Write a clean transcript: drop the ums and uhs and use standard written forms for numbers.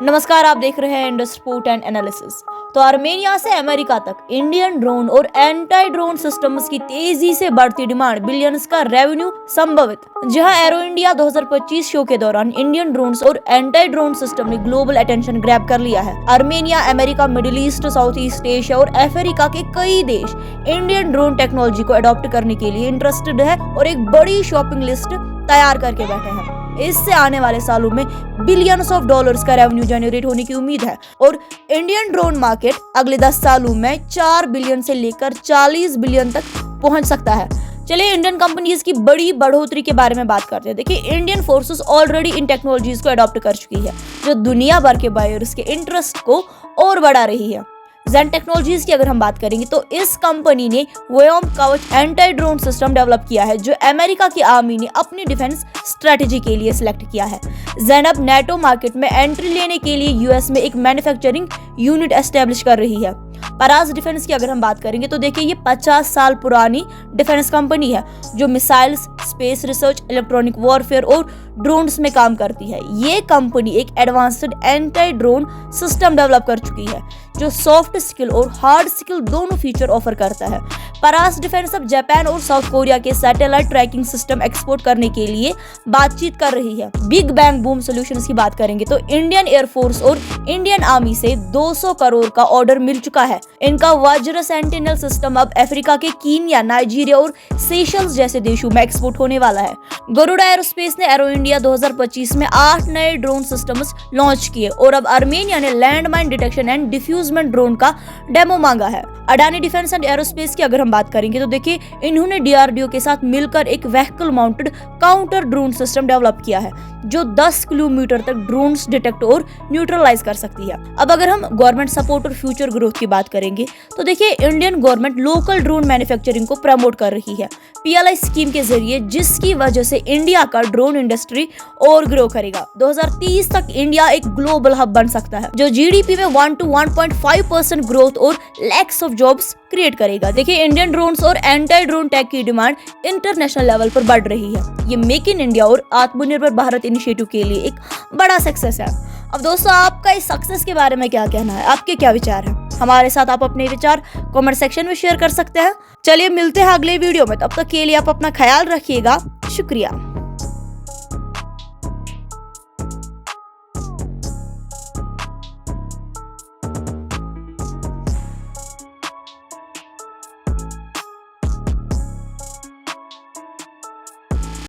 नमस्कार, आप देख रहे हैं इंडस्पोर्ट एंड एनालिसिस। तो आर्मेनिया से अमेरिका तक इंडियन ड्रोन और एंटी ड्रोन सिस्टम्स की तेजी से बढ़ती डिमांड, बिलियंस का रेवेन्यू संभवित। जहां एरो इंडिया 2025 शो के दौरान इंडियन ड्रोन्स और एंटी ड्रोन सिस्टम ने ग्लोबल अटेंशन ग्रैब कर लिया है। Armenia, America, middle east, south east Asia और अफ्रीका के कई देश इंडियन ड्रोन टेक्नोलॉजी को अडॉप्ट करने के लिए इंटरेस्टेड है और एक बड़ी शॉपिंग लिस्ट तैयार करके बैठे हैं। इससे आने वाले सालों में बिलियंस ऑफ डॉलर्स का रेवेन्यू जनरेट होने की उम्मीद है और इंडियन ड्रोन मार्केट अगले 10 सालों में 4 बिलियन से लेकर 40 बिलियन तक पहुंच सकता है। चलिए इंडियन कंपनीज की बड़ी बढ़ोतरी के बारे में बात करते हैं। देखिए, Indian forces already in technologies को अडॉप्ट कर चुकी है, जो दुनिया भर के बायर्स के इंटरेस्ट को और बढ़ा रही है। जेन टेक्नोलॉजीज की अगर हम बात करेंगे तो इस कंपनी ने वेओम कवच एंटी ड्रोन सिस्टम डेवलप किया है, जो अमेरिका की आर्मी ने अपनी डिफेंस स्ट्रेटेजी के लिए सिलेक्ट किया है। जेन अब नेटो मार्केट में एंट्री लेने के लिए यूएस में एक मैन्युफैक्चरिंग यूनिट एस्टेब्लिश कर रही है। परास डिफेंस की अगर हम बात करेंगे तो देखिए, ये 50 साल पुरानी डिफेंस कंपनी है जो missiles, space research, electronic warfare और ड्रोन्स में काम करती है। ये कंपनी एक advanced anti drone system develop कर चुकी है, जो सॉफ्ट स्किल और हार्ड स्किल दोनों फीचर ऑफर करता है। परास डिफेंस अब जापान और साउथ कोरिया के सैटेलाइट ट्रैकिंग सिस्टम एक्सपोर्ट करने के लिए बातचीत कर रही है। बिग बैंग बूम सॉल्यूशंस की बात करेंगे तो इंडियन एयरफोर्स और इंडियन आर्मी से 200 करोड़ का ऑर्डर मिल चुका है। इनका वज्र सेंटिनल सिस्टम अब अफ्रीका के कीनिया, नाइजीरिया और सेशल्स जैसे देशों में एक्सपोर्ट होने वाला है। गरुड़ा एरोस्पेस ने एरो इंडिया 2025 में 8 नए ड्रोन सिस्टम्स लॉन्च किए और अब आर्मेनिया ने लैंडमाइन डिटेक्शन एंड डिफ्यूजमेंट ड्रोन का डेमो मांगा है। अडानी डिफेंस एंड एरोस्पेस की अगर हम बात करेंगे तो देखिए, इन्होंने डीआरडीओ के साथ मिलकर एक vehicle mounted counter drone system develop किया है, जो 10 किलोमीटर तक ड्रोन्स डिटेक्ट और न्यूट्रलाइज कर सकती है। अब अगर हम गवर्नमेंट सपोर्ट और फ्यूचर ग्रोथ की बात करेंगे तो देखिए, Indian government local drone manufacturing को प्रमोट कर रही है पीएलआई स्कीम के जरिए, जिसकी वजह से इंडिया का ड्रोन इंडस्ट्री और ग्रो करेगा। 2030 तक इंडिया एक ग्लोबल हब बन सकता है, जो जीडीपी में 1 to 1.5% ग्रोथ और लैक्स ऑफ जॉब्स क्रिएट करेगा। देखिए, इंडियन ड्रोन्स और एंटी ड्रोन टेक की डिमांड इंटरनेशनल लेवल पर बढ़ रही है। ये मेक इन इंडिया और आत्मनिर्भर भारत इनिशिएटिव के लिए एक बड़ा सक्सेस है। अब दोस्तों, आपका इस सक्सेस के बारे में क्या कहना है? आपके क्या विचार हैं? हमारे साथ आप अपने विचार कमेंट सेक्शन में शेयर कर सकते हैं। चलिए मिलते हैं अगले वीडियो में, तब तक के लिए आप अपना ख्याल रखिएगा। शुक्रिया।